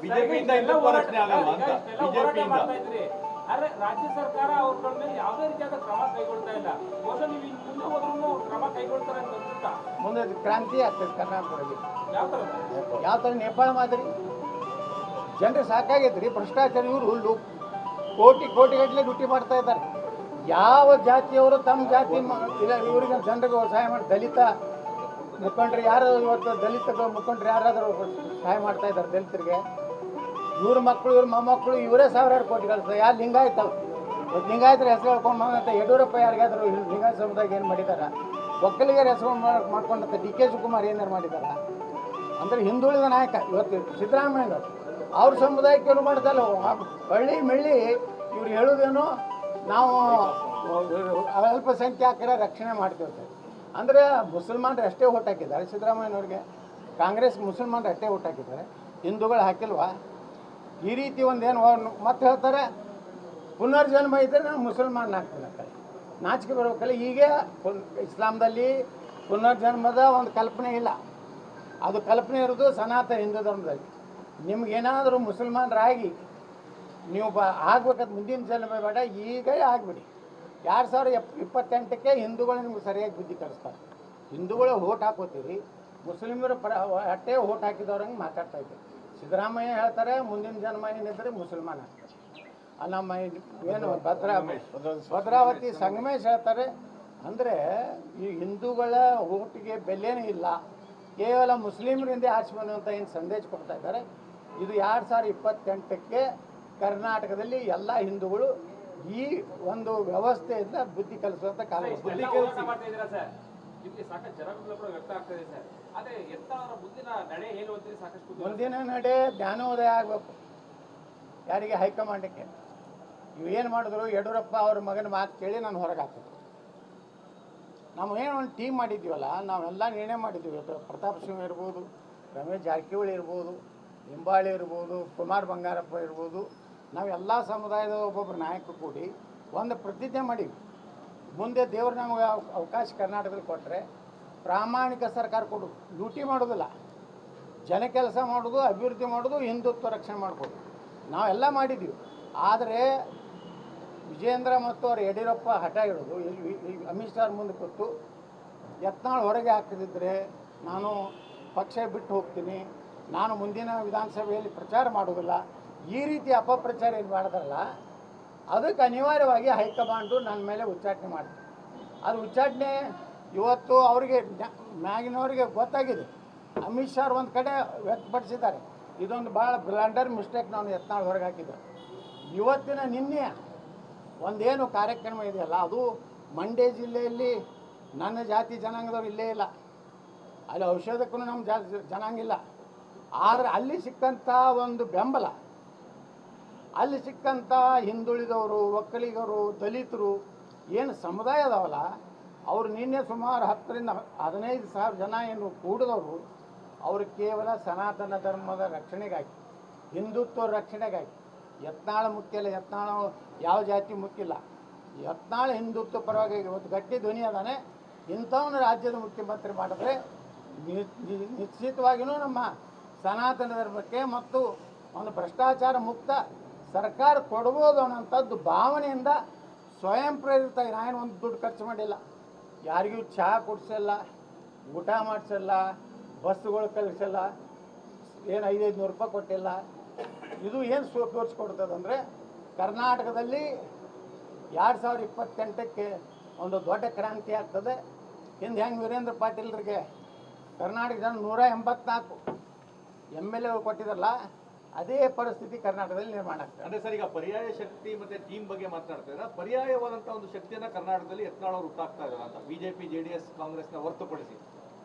ಬಿಜೆಪಿಯಿಂದ ರಚನೆ ಆಗಲ್ವಾ ಅಂತ ಬಿಜೆಪಿಯಿಂದ ಆದ್ರೆ ರಾಜ್ಯ ಸರ್ಕಾರ ಅವ್ರ ಮೇಲೆ ಯಾವುದೇ ರೀತಿಯಾದ ಕ್ರಮ ಕೈಗೊಳ್ತಾ ಇಲ್ಲ. ಬಹುಶಃ ನೀವು ಮುಂದೆ ಹೋದ್ರೂ ಕ್ರಮ ಕೈಗೊಳ್ತಾರೆ ಅಂತ ಅನ್ಸುತ್ತಾ? ಮುಂದೆ ಕ್ರಾಂತಿ ಆಗ್ತದೆ ಕರ್ನಾಟಕದಲ್ಲಿ. ಯಾವ ತರ ನೇಪಾಳ ಮಾದರಿ ಜನರು ಸಾಕಾಗೈತ್ರಿ ಭ್ರಷ್ಟಾಚಾರ. ಇವರು ಕೋಟಿಗಟ್ಟಲೆ ಲೂಟಿ ಮಾಡ್ತಾ ಇದ್ದಾರೆ. ಯಾವ ಜಾತಿಯವರು ತಮ್ಮ ಜಾತಿ ಇವರಿಗೆ ಜನರಿಗೆ ಸಹಾಯ ಮಾಡಿ ದಲಿತ ಮುಖಂಡರು ಯಾರು ಇವತ್ತು ದಲಿತ ಮುಖಂಡರು ಯಾರಾದರೂ ಸಹಾಯ ಮಾಡ್ತಾ ಇದ್ದಾರೆ ದಲಿತರಿಗೆ. ಇವ್ರ ಮಕ್ಕಳು ಇವ್ರ ಮೊಮ್ಮಕ್ಕಳು ಇವರೇ ಸಾವಿರಾರು ಕೋಟಿ ಕಳಿಸ್ತಾರೆ. ಯಾರು ಲಿಂಗಾಯತ ಲಿಂಗಾಯತರ ಹೆಸರು ಹೇಳ್ಕೊಂಬಂತ ಯಡಿಯೂರಪ್ಪ ಯಾರಿಗಾದ್ರು ಲಿಂಗಾಯತ ಸಮುದಾಯಕ್ಕೆ ಏನು ಮಾಡಿದಾರ? ಒಕ್ಕಲಿಗರ ಹೆಸರು ಮಾಡ್ಕೊಂಡಂತ ಡಿ ಕೆ ಶಿವಕುಮಾರ್ ಏನಾರು ಮಾಡಿದಾರ? ಅಂದರೆ ಹಿಂದುಳಿದ ನಾಯಕ ಇವತ್ತು ಸಿದ್ದರಾಮಯ್ಯನವರು ಅವ್ರ ಸಮುದಾಯಕ್ಕೆ ಏನು ಮಾಡ್ತಾಯಿಲ್ಲ. ಹಳ್ಳಿ ಮೆಳ್ಳಿ ಇವ್ರು ಹೇಳೋದೇನು ನಾವು ಅಲ್ಪಸಂಖ್ಯಾತರ ರಕ್ಷಣೆ ಮಾಡ್ತಿರ್ತಾರೆ. ಅಂದರೆ ಮುಸಲ್ಮಾನರು ಅಷ್ಟೇ ಓಟ್ ಹಾಕಿದ್ದಾರೆ ಸಿದ್ದರಾಮಯ್ಯನವ್ರಿಗೆ. ಕಾಂಗ್ರೆಸ್ ಮುಸಲ್ಮಾನರು ಅಷ್ಟೇ ಓಟ್ ಹಾಕಿದ್ದಾರೆ, ಹಿಂದೂಗಳು ಹಾಕಿಲ್ವಾ? ಈ ರೀತಿ ಒಂದೇನು ಮತ್ತೆ ಹೇಳ್ತಾರೆ ಪುನರ್ಜನ್ಮ ಇದ್ದರೆ ನಾನು ಮುಸಲ್ಮಾನ ಆಗ್ತೀನಿ ಅಂತ. ನಾಚಿಕೆ ಬರಬೇಕಲ್ಲ. ಈಗ ಇಸ್ಲಾಂದಲ್ಲಿ ಪುನರ್ಜನ್ಮದ ಒಂದು ಕಲ್ಪನೆ ಇಲ್ಲ. ಅದು ಕಲ್ಪನೆ ಇರೋದು ಸನಾತನ ಹಿಂದೂ ಧರ್ಮದಲ್ಲಿ. ನಿಮ್ಗೇನಾದರೂ ಮುಸಲ್ಮಾನರಾಗಿ ನೀವು ಆಗ್ಬೇಕಾದ ಮುಂದಿನ ಜನ್ಮ ಬೇಡ, ಈಗ ಆಗಿಬಿಡಿ. 2028ಕ್ಕೆ ಹಿಂದೂಗಳು ನಿಮ್ಗೆ ಸರಿಯಾಗಿ ಬುದ್ಧಿ ಕಲಿಸ್ತಾರೆ. ಹಿಂದೂಗಳು ಓಟ್ ಹಾಕೋತೀರಿ, ಮುಸ್ಲಿಮರು ಅಷ್ಟೇ ಓಟ್ ಹಾಕಿದವ್ರಂಗೆ ಮಾತಾಡ್ತಾ ಇದ್ದೀವಿ. ಸಿದ್ದರಾಮಯ್ಯ ಹೇಳ್ತಾರೆ ಮುಂದಿನ ಜನ್ಮ ಏನಿದ್ರೆ ಮುಸಲ್ಮಾನ ಆಗ್ತಾರೆ. ನಮ್ಮ ಏನು ಭದ್ರಾವತಿ ಸಂಗಮೇಶ್ ಹೇಳ್ತಾರೆ. ಅಂದರೆ ಈ ಹಿಂದೂಗಳ ಓಟಿಗೆ ಬೆಲೆನೇ ಇಲ್ಲ, ಕೇವಲ ಮುಸ್ಲಿಮರಿಂದ ಆಚೆ ಬಂದಂಥ ಏನು ಸಂದೇಶ ಕೊಡ್ತಾ ಇದ್ದಾರೆ. ಇದು 2028ಕ್ಕೆ ಕರ್ನಾಟಕದಲ್ಲಿ ಎಲ್ಲ ಹಿಂದೂಗಳು ಈ ಒಂದು ವ್ಯವಸ್ಥೆಯಿಂದ ಬುದ್ಧಿ ಕಲಿಸುವಂಥ ಕಾಲ. ಮುಂದಿನ ನಡೆ ಜ್ಞಾನೋದಯ ಆಗಬೇಕು ಯಾರಿಗೆ? ಹೈಕಮಾಂಡಕ್ಕೆ. ಇವೇನು ಮಾಡಿದ್ರು ಯಡಿಯೂರಪ್ಪ ಅವ್ರ ಮಗನ ಮಾತು ಕೇಳಿ ನಾನು ಹೊರಗೆ ಹಾಕಿದ್ರು. ನಾವು ಏನು ಒಂದು ಟೀಮ್ ಮಾಡಿದ್ದೀವಲ್ಲ, ನಾವೆಲ್ಲ ನಿರ್ಣಯ ಮಾಡಿದ್ದೀವಿ. ಪ್ರತಾಪ್ ಸಿಂಹ ಇರ್ಬೋದು, ರಮೇಶ್ ಜಾರಕಿಹೊಳಿ ಇರ್ಬೋದು, ಲಿಂಬಾಳಿ ಇರ್ಬೋದು, ಕುಮಾರ್ ಬಂಗಾರಪ್ಪ ಇರ್ಬೋದು, ನಾವೆಲ್ಲ ಸಮುದಾಯದ ಒಬ್ಬೊಬ್ಬರು ನಾಯಕರು ಕೂಡಿ ಒಂದು ಪ್ರತಿಜ್ಞೆ ಮಾಡೀವಿ. ಮುಂದೆ ದೇವರು ನಮಗೆ ಅವಕಾಶ ಕರ್ನಾಟಕದಲ್ಲಿ ಕೊಟ್ಟರೆ ಪ್ರಾಮಾಣಿಕ ಸರ್ಕಾರ ಕೊಡು, ಲೂಟಿ ಮಾಡೋದಿಲ್ಲ, ಜನ ಕೆಲಸ ಮಾಡೋದು, ಅಭಿವೃದ್ಧಿ ಮಾಡೋದು, ಹಿಂದುತ್ವ ರಕ್ಷಣೆ ಮಾಡ್ಬೋದು. ನಾವೆಲ್ಲ ಮಾಡಿದ್ದೀವಿ. ಆದರೆ ವಿಜೇಂದ್ರ ಮತ್ತು ಅವ್ರು ಯಡಿಯೂರಪ್ಪ ಹಠ ಇಡೋದು, ಅಮಿತ್ ಶಾ ಮುಂದೆ ಕೊಟ್ಟು ಯತ್ನಾಳ್ ಹೊರಗೆ ಹಾಕದಿದ್ದರೆ ನಾನು ಪಕ್ಷ ಬಿಟ್ಟು ಹೋಗ್ತೀನಿ, ನಾನು ಮುಂದಿನ ವಿಧಾನಸಭೆಯಲ್ಲಿ ಪ್ರಚಾರ ಮಾಡೋದಿಲ್ಲ, ಈ ರೀತಿ ಅಪಪ್ರಚಾರ ಏನು ಮಾಡಿದ್ರಲ್ಲ, ಅದಕ್ಕೆ ಅನಿವಾರ್ಯವಾಗಿ ಹೈಕಮಾಂಡು ನನ್ನ ಮೇಲೆ ಉಚ್ಚಾಟನೆ ಮಾಡ್ತಾರೆ. ಅದು ಉಚ್ಚಾಟನೆ ಇವತ್ತು ಅವರಿಗೆ ಮ್ಯಾಗಿನವರಿಗೆ ಗೊತ್ತಾಗಿದೆ. ಅಮಿತ್ ಶಾ ಒಂದು ಕಡೆ ವ್ಯಕ್ತಪಡಿಸಿದ್ದಾರೆ, ಇದೊಂದು ಭಾಳ ಬ್ಲಂಡರ್ ಮಿಸ್ಟೇಕ್ ನಾನು ಯತ್ನಾಳ್ ಹೊರಗೆ ಹಾಕಿದ್ದೆ. ಇವತ್ತಿನ ನಿನ್ನೆ ಒಂದೇನು ಕಾರ್ಯಕ್ರಮ ಇದೆಯಲ್ಲ, ಅದು ಮಂಡ್ಯ ಜಿಲ್ಲೆಯಲ್ಲಿ ನನ್ನ ಜಾತಿ ಜನಾಂಗದವ್ರು ಇಲ್ಲೇ ಇಲ್ಲ, ಅಲ್ಲಿ ಔಷಧಕ್ಕೂ ನಮ್ಮ ಜನಾಂಗಿಲ್ಲ. ಆದರೆ ಅಲ್ಲಿ ಸಿಕ್ಕಂಥ ಒಂದು ಬೆಂಬಲ, ಅಲ್ಲಿ ಸಿಕ್ಕಂಥ ಹಿಂದುಳಿದವರು, ಒಕ್ಕಲಿಗರು, ದಲಿತರು ಏನು ಸಮುದಾಯ ಅದಾವಲ್ಲ, ಅವರು ನಿನ್ನೆ ಸುಮಾರು 10ರಿಂದ 15,000 ಜನ ಏನು ಕೂಡಿದವರು, ಅವರು ಕೇವಲ ಸನಾತನ ಧರ್ಮದ ರಕ್ಷಣೆಗಾಗಿ, ಹಿಂದುತ್ವ ರಕ್ಷಣೆಗಾಗಿ. ಯತ್ನಾಳ ಮುಖ್ಯ ಇಲ್ಲ, ಯತ್ನಾಳ ಯಾವ ಜಾತಿ ಮುಖ್ಯ ಇಲ್ಲ, ಯತ್ನಾಳ ಹಿಂದುತ್ವ ಪರವಾಗಿ ಇವತ್ತು ಗಟ್ಟಿ ಧ್ವನಿ ಅದಾನೆ. ಇಂಥವನ್ನ ರಾಜ್ಯದ ಮುಖ್ಯಮಂತ್ರಿ ಮಾಡಿದ್ರೆ ನಿಶ್ಚಿತವಾಗಿಯೂ ನಮ್ಮ ಸನಾತನ ಧರ್ಮಕ್ಕೆ ಮತ್ತು ಒಂದು ಭ್ರಷ್ಟಾಚಾರ ಮುಕ್ತ ಸರ್ಕಾರ ಕೊಡ್ಬೋದು ಅನ್ನೋಂಥದ್ದು ಭಾವನೆಯಿಂದ ಸ್ವಯಂ ಪ್ರೇರಿತ. ನಾನೇನು ಒಂದು ದುಡ್ಡು ಖರ್ಚು ಮಾಡಿಲ್ಲ, ಯಾರಿಗೂ ಚಹಾ ಕೊಡಿಸಲ್ಲ, ಊಟ ಮಾಡಿಸಲ್ಲ, ಬಸ್ಸುಗಳು ಕಳಿಸಲ್ಲ, ಏನು 500 ರೂಪಾಯಿ ಕೊಟ್ಟಿಲ್ಲ. ಇದು ಏನು ತೋರಿಸ್ಕೊಡ್ತದಂದರೆ ಕರ್ನಾಟಕದಲ್ಲಿ 2028ಕ್ಕೆ ಒಂದು ದೊಡ್ಡ ಕ್ರಾಂತಿ ಆಗ್ತದೆ. ಹಿಂದೆ ಹೆಂಗೆ ವೀರೇಂದ್ರ ಪಾಟೀಲ್ರಿಗೆ ಕರ್ನಾಟಕ ಜನ 184 MLA ಕೊಟ್ಟಿದ್ದಾರಲ್ಲ, ಅದೇ ಪರಿಸ್ಥಿತಿ ಕರ್ನಾಟಕದಲ್ಲಿ ನಿರ್ಮಾಣ ಆಗ್ತದೆ. ಅಂದರೆ ಸರ್, ಈಗ ಪರ್ಯಾಯ ಶಕ್ತಿ ಮತ್ತು ಟೀಮ್ ಬಗ್ಗೆ ಮಾತನಾಡ್ತಾ ಇದ್ದಾರೆ. ಪರ್ಯಾಯವಾದಂಥ ಒಂದು ಶಕ್ತಿಯನ್ನು ಕರ್ನಾಟಕದಲ್ಲಿ ಯತ್ನಾಳ್ ಅವರು ಹುಟ್ಟಾಕ್ತಾ ಇದ್ದಾರೆ ಅಂತ ಬಿಜೆಪಿ JDS ಕಾಂಗ್ರೆಸ್ನ ಹೊರತುಪಡಿಸಿ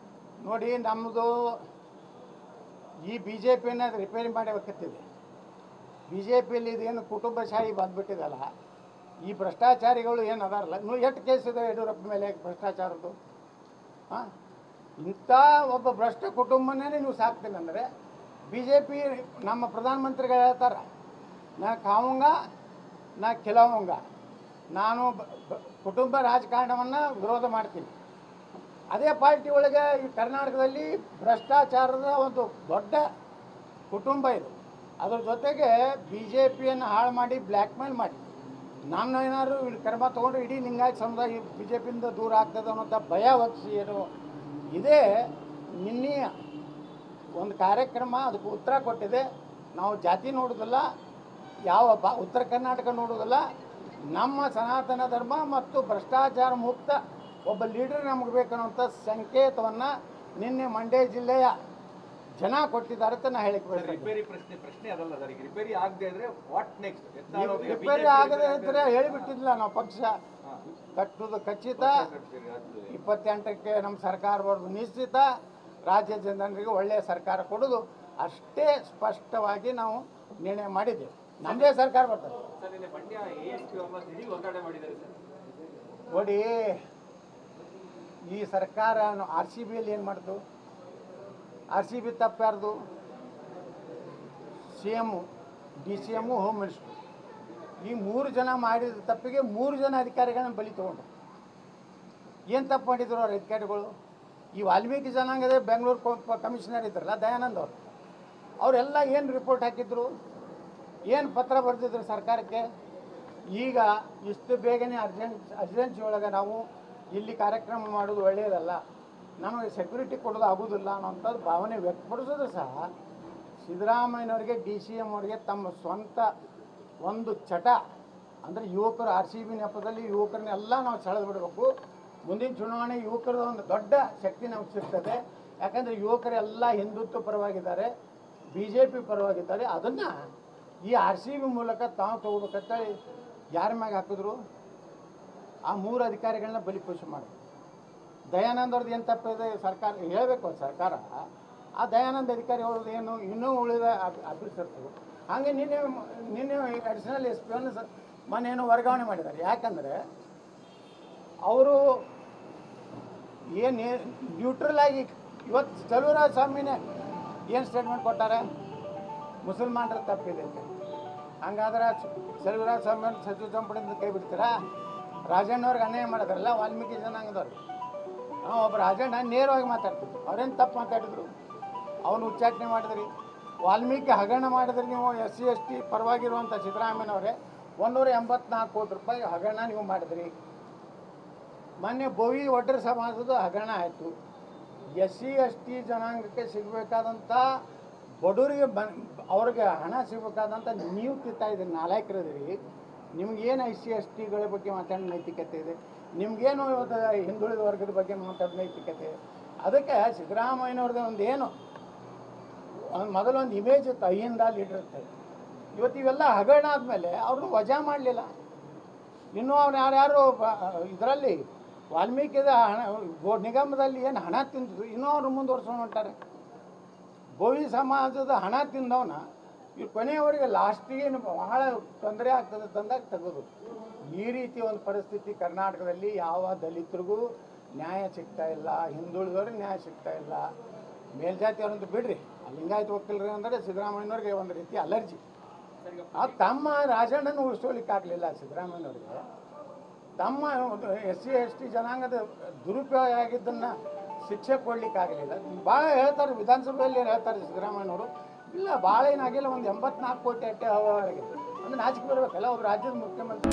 ನೋಡಿ, ನಮ್ಮದು ಈ BJPನ ರಿಪೇರಿ ಮಾಡಬೇಕತ್ತಿದೆ. BJPಯಲ್ಲಿ ಇದೇನು ಕುಟುಂಬಶಾಹಿ ಬಂದುಬಿಟ್ಟಿದಲ್ಲ, ಈ ಭ್ರಷ್ಟಾಚಾರಿಗಳು ಏನು ಅದಾರಲ್ಲ, ನೀವು ಎಷ್ಟು ಕೇಸ್ ಇದೆ ಯಡಿಯೂರಪ್ಪ ಮೇಲೆ ಭ್ರಷ್ಟಾಚಾರದ್ದು? ಹಾಂ, ಇಂಥ ಒಬ್ಬ ಭ್ರಷ್ಟ ಕುಟುಂಬನೇ ನೀವು ಸಾಕ್ತೀನಿ ಅಂದರೆ BJP ನಮ್ಮ ಪ್ರಧಾನಮಂತ್ರಿಗಳು ಹೇಳ್ತಾರೆ, ನಾ ಖಾವುಂಗ ನಾ ಖಿಲಾವುಂಗ, ನಾನು ಕುಟುಂಬ ರಾಜಕಾರಣವನ್ನು ವಿರೋಧ ಮಾಡ್ತೀನಿ. ಅದೇ ಪಾರ್ಟಿ ಒಳಗೆ ಈ ಕರ್ನಾಟಕದಲ್ಲಿ ಭ್ರಷ್ಟಾಚಾರದ ಒಂದು ದೊಡ್ಡ ಕುಟುಂಬ ಇದು. ಅದ್ರ ಜೊತೆಗೆ ಬಿ ಜೆ ಪಿಯನ್ನು ಹಾಳು ಮಾಡಿ ಬ್ಲ್ಯಾಕ್ ಮೇಲ್ ಮಾಡಿ ನಾನು ಏನಾದ್ರು ಇಲ್ಲಿ ಕ್ರಮ ತೊಗೊಂಡ್ರೆ ಇಡೀ ಲಿಂಗಾಯತ ಸಮುದಾಯ ಬಿ ಜೆ ಪಿಯಿಂದ ದೂರ ಆಗ್ತದೆ ಅನ್ನೋಂಥ ಭಯ ಹೊತ್ತಿಸಿ ಏನು ಇದೇ ನಿನ್ನೆಯ ಒಂದು ಕಾರ್ಯಕ್ರಮ ಅದಕ್ಕೆ ಉತ್ತರ ಕೊಟ್ಟಿದೆ. ನಾವು ಜಾತಿ ನೋಡೋದಿಲ್ಲ, ಯಾವ ಉತ್ತರ ಕರ್ನಾಟಕ ನೋಡೋದಿಲ್ಲ, ನಮ್ಮ ಸನಾತನ ಧರ್ಮ ಮತ್ತು ಭ್ರಷ್ಟಾಚಾರ ಮುಕ್ತ ಒಬ್ಬ ಲೀಡರ್ ನಮಗೆ ಬೇಕನ್ನುವಂಥ ಸಂಕೇತವನ್ನು ನಿನ್ನೆ ಮಂಡ್ಯ ಜಿಲ್ಲೆಯ ಜನ ಕೊಟ್ಟಿದ್ದಾರೆ ಅಂತ ನಾ ಹೇಳಿಕೆ ರಿಪೇರಿ ಪ್ರಶ್ನೆ ಅದಲ್ಲ ಸರ್. ಈಗ ರಿಪೇರಿ ಆಗದೆ ಇದ್ರೆ ವಾಟ್ ನೆಕ್ಸ್ಟ್? ರಿಪೇರಿ ಆಗದೆ ಇದ್ರೆ ಹೇಳಿಬಿಟ್ಟಿದ್ದಿಲ್ಲ ನಾವು ಪಕ್ಷ ಕಟ್ಟುವುದು ಖಚಿತ, 28ಕ್ಕೆ ನಮ್ಮ ಸರ್ಕಾರ ಬರೋದು ನಿಶ್ಚಿತ, ರಾಜ್ಯದ ಜನರಿಗೆ ಒಳ್ಳೆಯ ಸರ್ಕಾರ ಕೊಡೋದು ಅಷ್ಟೇ ಸ್ಪಷ್ಟವಾಗಿ ನಾವು ನಿರ್ಣಯ ಮಾಡಿದ್ದೇವೆ. ನಮ್ಮದೇ ಸರ್ಕಾರ ಬರ್ತದೆ ನೋಡಿ. ಈ ಸರ್ಕಾರ RCBಯಲ್ಲಿ ಏನು ಮಾಡ್ತು? RCB ತಪ್ಪು ಯಾರ್ದು? CM, DCM, home minister. ಈ 3 ಜನ ಮಾಡಿದ ತಪ್ಪಿಗೆ 3 ಜನ ಅಧಿಕಾರಿಗಳನ್ನ ಬಲಿ ತೊಗೊಂಡ್ರು. ಏನು ತಪ್ಪು ಮಾಡಿದ್ರು ಅವ್ರ ಅಧಿಕಾರಿಗಳು? ಈ ವಾಲ್ಮೀಕಿ ಜನಾಂಗದ ಬೆಂಗಳೂರು ಕಮಿಷನರ್ ಇದ್ರಲ್ಲ ದಯಾನಂದ್ ಅವರು, ಅವರೆಲ್ಲ ಏನು ರಿಪೋರ್ಟ್ ಹಾಕಿದ್ರು, ಏನು ಪತ್ರ ಬರೆದಿದ್ರು ಸರ್ಕಾರಕ್ಕೆ? ಈಗ ಇಷ್ಟು ಬೇಗನೆ ಅರ್ಜೆನ್ಸಿ ಒಳಗೆ ನಾವು ಇಲ್ಲಿ ಕಾರ್ಯಕ್ರಮ ಮಾಡೋದು ಒಳ್ಳೆಯದಲ್ಲ, ನಮಗೆ ಸೆಕ್ಯೂರಿಟಿ ಕೊಡೋದು ಆಗೋದಿಲ್ಲ ಅನ್ನೋಂಥದ್ದು ಭಾವನೆ ವ್ಯಕ್ತಪಡಿಸೋದು ಸಹ ಸಿದ್ದರಾಮಯ್ಯನವರಿಗೆ DCM ಅವರಿಗೆ ತಮ್ಮ ಸ್ವಂತ ಒಂದು ಚಟ ಅಂದರೆ ಯುವಕರು RCB ನೆಪದಲ್ಲಿ ಯುವಕರನ್ನೆಲ್ಲ ನಾವು ಸೆಳೆದು ಬಿಡಬೇಕು. ಮುಂದಿನ ಚುನಾವಣೆ ಯುವಕರ ಒಂದು ದೊಡ್ಡ ಶಕ್ತಿ ನಮ್ಗೆ ಸಿಗ್ತದೆ. ಯಾಕಂದರೆ ಯುವಕರೆಲ್ಲ ಹಿಂದುತ್ವ ಪರವಾಗಿದ್ದಾರೆ, BJP ಪರವಾಗಿದ್ದಾರೆ. ಅದನ್ನು ಈ RCB ಮೂಲಕ ತಾವು ತಗೋಬೇಕಂತೇಳಿ ಯಾರ ಮ್ಯಾಗ ಹಾಕಿದ್ರು? ಆ 3 ಅಧಿಕಾರಿಗಳನ್ನ ಬಲಿಪೋಷ ಮಾಡಿ. ದಯಾನಂದ್ ಅವ್ರದ್ದು ಏನು ತಪ್ಪಿದೆ? ಸರ್ಕಾರ ಹೇಳಬೇಕು. ಸರ್ಕಾರ ಆ ದಯಾನಂದ್ ಅಧಿಕಾರಿ ಅವ್ರದ್ದು ಏನು ಇನ್ನೂ ಉಳಿದ ಅಭಿವೃದ್ಧಿ. ಹಾಗೆ ನಿನ್ನೆ ಅಡಿಷನಲ್ SP ಅನ್ನು ಮೊನ್ನೇನು ವರ್ಗಾವಣೆ ಮಾಡಿದ್ದಾರೆ. ಯಾಕಂದರೆ ಅವರು ಏನು ನ್ಯೂಟ್ರಲ್ ಆಗಿ ಇವತ್ತು ಚಲುವರಾಜ ಸ್ವಾಮಿನೇ ಏನು ಸ್ಟೇಟ್ಮೆಂಟ್ ಕೊಟ್ಟಾರೆ? ಮುಸಲ್ಮಾನರ ತಪ್ಪಿದೆ ಅಂತ. ಹಂಗಾದ್ರೆ ಚಲುವರಾಜ ಸ್ವಾಮಿ ಸಚಿವ ಸಂಪುಟದಿಂದ ಕೈ ಬಿಡ್ತೀರಾ? ರಾಜಣ್ಣವ್ರಿಗೆ ಅನ್ಯಾಯ ಮಾಡಿದ್ರಲ್ಲ ವಾಲ್ಮೀಕಿ ಜನಾಂಗದವ್ರು. ಒಬ್ಬ ರಾಜಣ್ಣ ನೇರವಾಗಿ ಮಾತಾಡ್ತಿದ್ರು. ಅವ್ರೇನು ತಪ್ಪು ಮಾತಾಡಿದ್ರು? ಅವನು ಉಚ್ಚಾಟನೆ ಮಾಡಿದ್ರಿ. ವಾಲ್ಮೀಕಿ ಹಗರಣ ಮಾಡಿದ್ರಿ ನೀವು. SC ST ಪರವಾಗಿರುವಂಥ ಸಿದ್ದರಾಮಯ್ಯನವರೇ 184 ಕೋಟಿ ರೂಪಾಯಿ ಹಗರಣ ನೀವು ಮಾಡಿದ್ರಿ. ಮೊನ್ನೆ ಬೋವಿ ಒಡ್ರ ಸಮಾಜದ ಹಗರಣ ಆಯಿತು. SC ST ಜನಾಂಗಕ್ಕೆ ಸಿಗಬೇಕಾದಂಥ ಬಡವರಿಗೆ ಅವ್ರಿಗೆ ಹಣ ಸಿಗಬೇಕಾದಂಥ ನೀವು ಕಿತ್ತಾ ಇದ್ದೀರಿ. ನಾಲಾಯಕರಿದ್ದೀರಿ. ನಿಮಗೇನು SC STಗಳ ಬಗ್ಗೆ ಮಾತಾಡೋ ನೈತಿಕತೆ ಇದೆ? ನಿಮಗೇನು ಹಿಂದುಳಿದ ವರ್ಗದ ಬಗ್ಗೆ ಮಾತಾಡೋ ನೈತಿಕತೆ ಇದೆ? ಅದಕ್ಕೆ ಸಿದ್ದರಾಮಯ್ಯನವ್ರದ್ದು ಒಂದು ಏನು ಮೊದಲೊಂದು ಇಮೇಜ್ ಇತ್ತು, ಅಹಿಂದ ಲೀಡರ್ ಇರ್ತದೆ. ಇವತ್ತು ಇವೆಲ್ಲ ಹಗರಣ ಆದಮೇಲೆ ಅವ್ರನ್ನ ವಜಾ ಮಾಡಲಿಲ್ಲ. ಇನ್ನೂ ಅವ್ರು ಯಾರ್ಯಾರು ಇದರಲ್ಲಿ ವಾಲ್ಮೀಕಿದ ಹಣ ನಿಗಮದಲ್ಲಿ ಏನು ಹಣ ತಿಂದಿದ್ರು ಇನ್ನೂ ಅವ್ರು ಮುಂದುವರ್ಸ್ಕೊಂಡು ಹೊಂಟಾರೆ. ಬೋವಿ ಸಮಾಜದ ಹಣ ತಿಂದವನ ಇವ್ರು ಕೊನೆಯವರೆಗೆ ಲಾಸ್ಟಿಗೆ ಬಹಳ ತೊಂದರೆ ಆಗ್ತದೆ ತಂದಾಗ ತೆಗೆದು. ಈ ರೀತಿ ಒಂದು ಪರಿಸ್ಥಿತಿ ಕರ್ನಾಟಕದಲ್ಲಿ ಯಾವ ದಲಿತರಿಗೂ ನ್ಯಾಯ ಸಿಗ್ತಾ ಇಲ್ಲ, ಹಿಂದುಳಿದವ್ರಿಗೆ ನ್ಯಾಯ ಸಿಗ್ತಾ ಇಲ್ಲ. ಮೇಲ್ಜಾತಿಯವ್ರಂತ ಬಿಡ್ರಿ, ಲಿಂಗಾಯತ ವಕೀಲರು ಅಂದರೆ ಸಿದ್ದರಾಮಯ್ಯನವ್ರಿಗೆ ಒಂದು ರೀತಿ ಅಲರ್ಜಿ. ತಮ್ಮ ರಾಜಣ್ಣನ ಉಳಿಸ್ಕೊಳ್ಳಿಕ್ಕಾಗಲಿಲ್ಲ ಸಿದ್ದರಾಮಯ್ಯನವ್ರಿಗೆ. ತಮ್ಮ SC ST ಜನಾಂಗದ ದುರುಪಯೋಗ ಆಗಿದ್ದನ್ನು ಶಿಕ್ಷೆ ಕೊಡಲಿಕ್ಕಾಗಲಿಲ್ಲ. ಭಾಳ ಹೇಳ್ತಾರೆ ವಿಧಾನಸಭೆಯಲ್ಲಿ ಹೇಳ್ತಾರೆ ಸಿದ್ದರಾಮಯ್ಯನವರು. ಇಲ್ಲ ಭಾಳ ಏನಾಗಿಲ್ಲ, ಒಂದು 84 ಕೋಟಿ ಅಟ್ಟೆ ಅವರಿಗೆ. ಅಂದ್ರೆ ನಾಚಿಕೆ ಬರಬೇಕಲ್ಲ ಒಬ್ಬ ರಾಜ್ಯದ ಮುಖ್ಯಮಂತ್ರಿ.